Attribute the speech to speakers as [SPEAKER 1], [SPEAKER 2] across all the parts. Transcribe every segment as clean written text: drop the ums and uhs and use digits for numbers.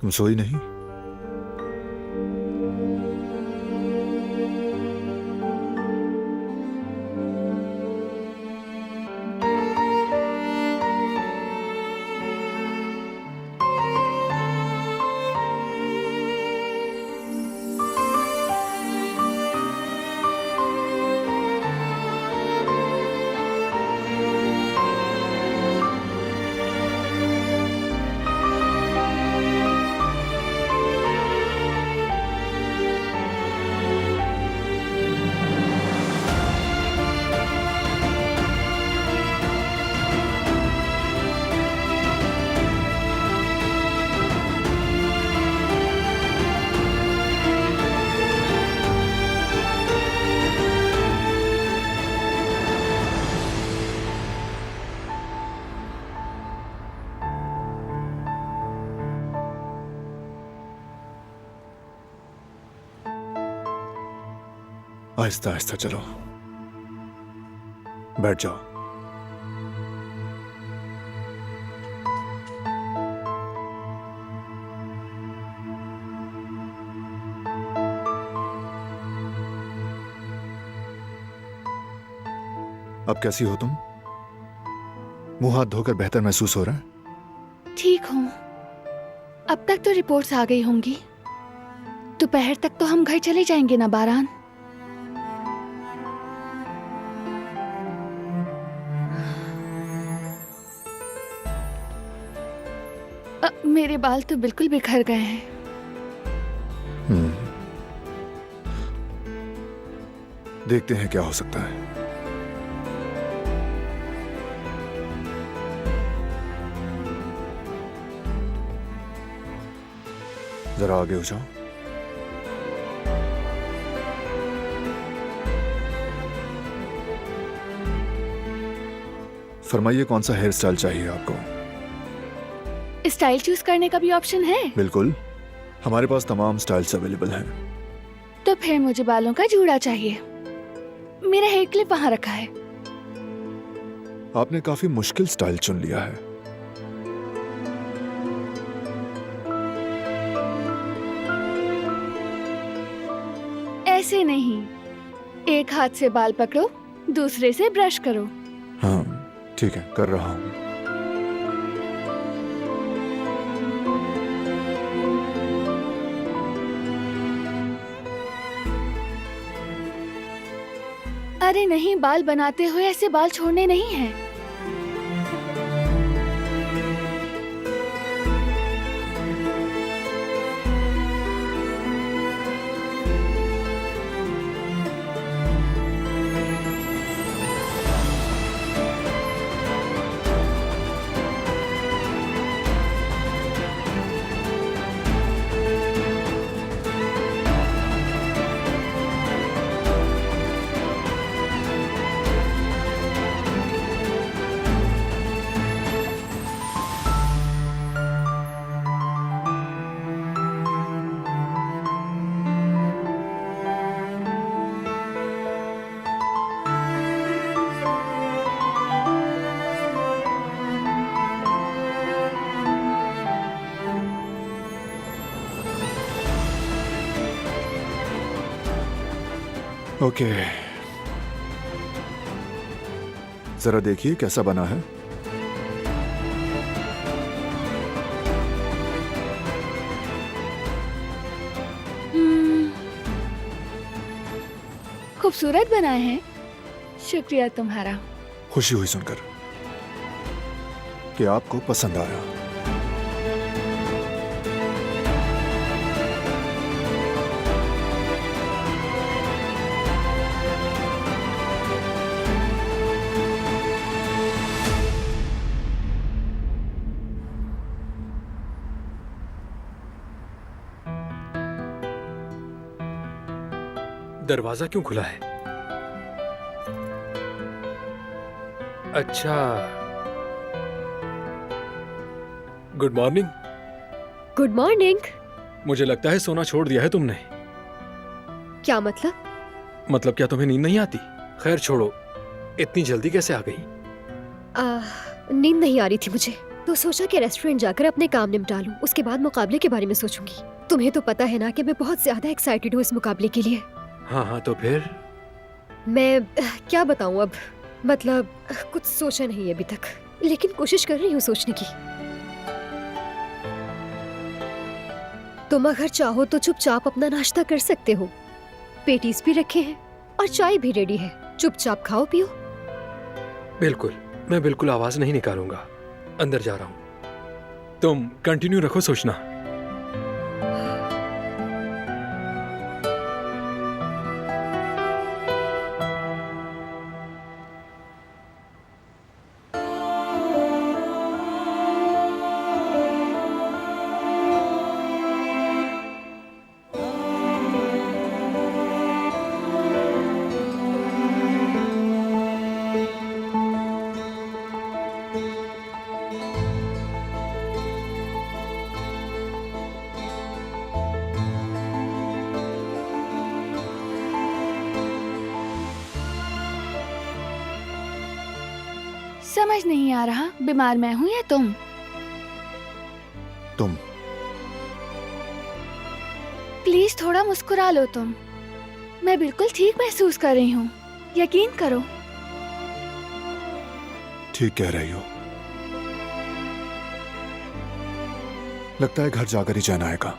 [SPEAKER 1] तुम सोई नहीं? आहिस्ता आहिस्ता चलो, बैठ जाओ। अब कैसी हो तुम? मुंह हाथ धोकर बेहतर महसूस हो रहा है?
[SPEAKER 2] ठीक हूँ। अब तक तो रिपोर्ट्स आ गई होंगी। दोपहर तक तो हम घर चले जाएंगे ना बारान? मेरे बाल तो बिल्कुल बिखर गए हैं।
[SPEAKER 1] देखते हैं क्या हो सकता है। जरा आगे हो जाओ। फरमाइए, कौन सा हेयर स्टाइल चाहिए आपको?
[SPEAKER 2] स्टाइल चूज करने का भी ऑप्शन है?
[SPEAKER 1] बिल्कुल, हमारे पास तमाम स्टाइल्स अवेलेबल हैं।
[SPEAKER 2] तो फिर मुझे बालों का जूड़ा चाहिए। मेरा हेयर क्लिप वहां रखा है।
[SPEAKER 1] आपने काफी मुश्किल स्टाइल चुन लिया है।
[SPEAKER 2] ऐसे नहीं, एक हाथ से बाल पकड़ो, दूसरे से ब्रश करो।
[SPEAKER 1] हाँ ठीक है, कर रहा हूं।
[SPEAKER 2] अरे नहीं, बाल बनाते हुए ऐसे बाल छोड़ने नहीं हैं।
[SPEAKER 1] ओके, जरा देखिए कैसा बना है।
[SPEAKER 2] खूबसूरत बनाए हैं। शुक्रिया तुम्हारा।
[SPEAKER 1] खुशी हुई सुनकर कि आपको पसंद आया।
[SPEAKER 3] दरवाजा क्यों खुला है? अच्छा, गुड मॉर्निंग।
[SPEAKER 4] Good morning.
[SPEAKER 3] मुझे लगता है सोना छोड़ दिया है तुमने।
[SPEAKER 4] क्या मतलब?
[SPEAKER 3] मतलब क्या तुम्हें नींद नहीं आती? खैर छोड़ो, इतनी जल्दी कैसे आ गई?
[SPEAKER 4] नींद नहीं आ रही थी मुझे, तो तो सोचा कि रेस्टोरेंट जाकर अपने काम निपटा लूं, उसके बाद मुकाबले के बारे में सोचूंगी। तुम्हें तो पता है ना कि मैं बहुत ज्यादा एक्साइटेड हूँ इस मुकाबले के लिए।
[SPEAKER 3] हाँ हाँ, तो फिर?
[SPEAKER 4] मैं क्या बताऊं अब, मतलब कुछ सोचा नहीं अभी तक, लेकिन कोशिश कर रही हूँ सोचने की। तुम अगर चाहो तो चुपचाप अपना नाश्ता कर सकते हो। पेटीज भी रखे हैं और चाय भी रेडी है, चुपचाप खाओ पियो।
[SPEAKER 3] बिल्कुल, मैं बिल्कुल आवाज नहीं निकालूंगा। अंदर जा रहा हूँ, तुम कंटिन्यू रखो सोचना।
[SPEAKER 2] समझ नहीं आ रहा, बीमार मैं हूँ या तुम?
[SPEAKER 1] तुम
[SPEAKER 2] प्लीज थोड़ा मुस्कुरा लो तुम। मैं बिल्कुल ठीक महसूस कर रही हूँ, यकीन करो।
[SPEAKER 1] ठीक कह रही हो। लगता है घर जाकर ही चैन आएगा।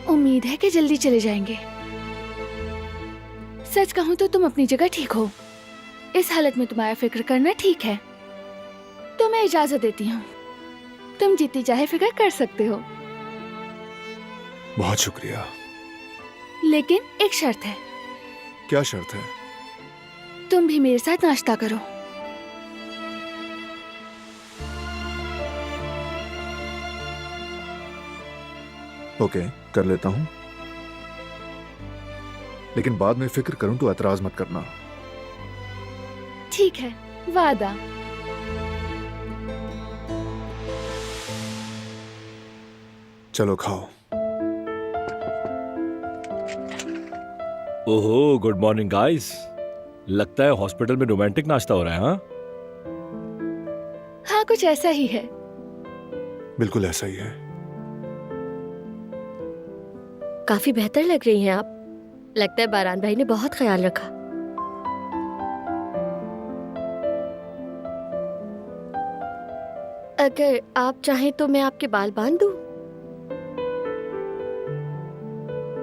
[SPEAKER 2] उम्मीद है कि जल्दी चले जाएंगे। सच कहूँ तो तुम अपनी जगह ठीक हो। इस हालत में तुम्हारा फिक्र करना ठीक है, तो मैं इजाजत देती हूँ। तुम जितनी चाहे फिक्र कर सकते हो,
[SPEAKER 1] बहुत शुक्रिया।
[SPEAKER 2] लेकिन एक शर्त है।
[SPEAKER 1] क्या शर्त है?
[SPEAKER 2] तुम भी मेरे साथ नाश्ता करो।
[SPEAKER 1] ओके, कर लेता हूँ, लेकिन बाद में फिक्र करूं तो एतराज मत करना।
[SPEAKER 2] ठीक है, वादा।
[SPEAKER 1] चलो खाओ।
[SPEAKER 5] ओहो, गुड मॉर्निंग गाइस। लगता है हॉस्पिटल में रोमांटिक नाश्ता हो रहा है। हाँ,
[SPEAKER 2] हाँ, कुछ ऐसा ही है।
[SPEAKER 1] बिल्कुल ऐसा ही है।
[SPEAKER 4] काफी बेहतर लग रही हैं आप। लगता है बारान भाई ने बहुत ख्याल रखा। अगर आप चाहें तो मैं आपके बाल बांध दूं।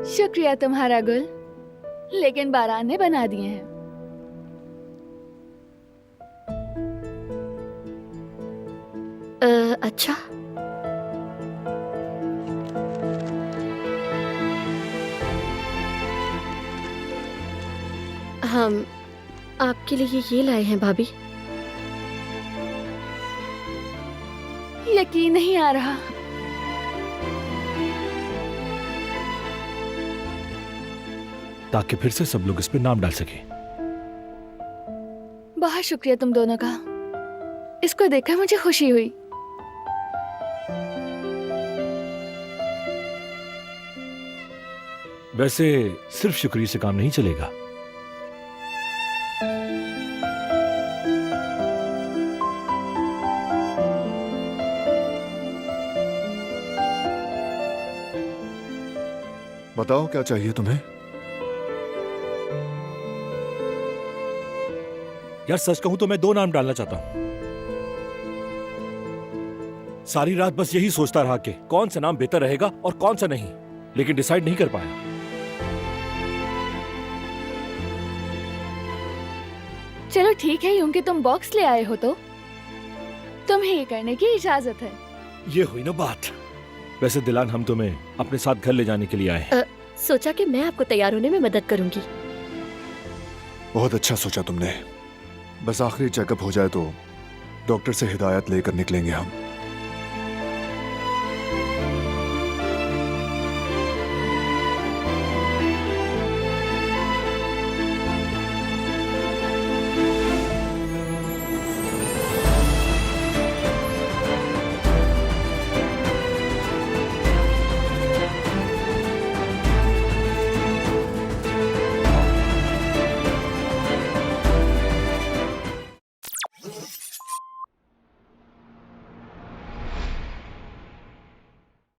[SPEAKER 2] शुक्रिया तुम्हारा गुल, लेकिन बारान ने बना दिए हैं।
[SPEAKER 4] अच्छा। हम आपके लिए ये लाए हैं भाभी।
[SPEAKER 2] यकीन नहीं आ रहा।
[SPEAKER 5] ताकि फिर से सब लोग इस पे नाम डाल सके।
[SPEAKER 2] बहुत शुक्रिया तुम दोनों का। इसको देखकर मुझे खुशी हुई।
[SPEAKER 5] वैसे सिर्फ शुक्रिया से काम नहीं चलेगा।
[SPEAKER 1] बताओ क्या चाहिए तुम्हें?
[SPEAKER 5] यार सच कहूं तो मैं 2 नाम डालना चाहता हूं। सारी रात बस यही सोचता रहा कि कौन सा नाम बेहतर रहेगा और कौन सा नहीं, लेकिन डिसाइड नहीं कर पाया।
[SPEAKER 2] चलो ठीक है, यूं कि तुम बॉक्स ले आए हो तो तुम्हें ये करने की इजाजत है।
[SPEAKER 5] ये हुई ना बात। वैसे दिलान, हम तुम्हें अपने साथ घर ले जाने के लिए आए हैं।
[SPEAKER 4] सोचा कि मैं आपको तैयार होने में मदद करूंगी।
[SPEAKER 1] बहुत अच्छा सोचा तुमने। बस आखिरी चेकअप हो जाए तो डॉक्टर से हिदायत लेकर निकलेंगे हम।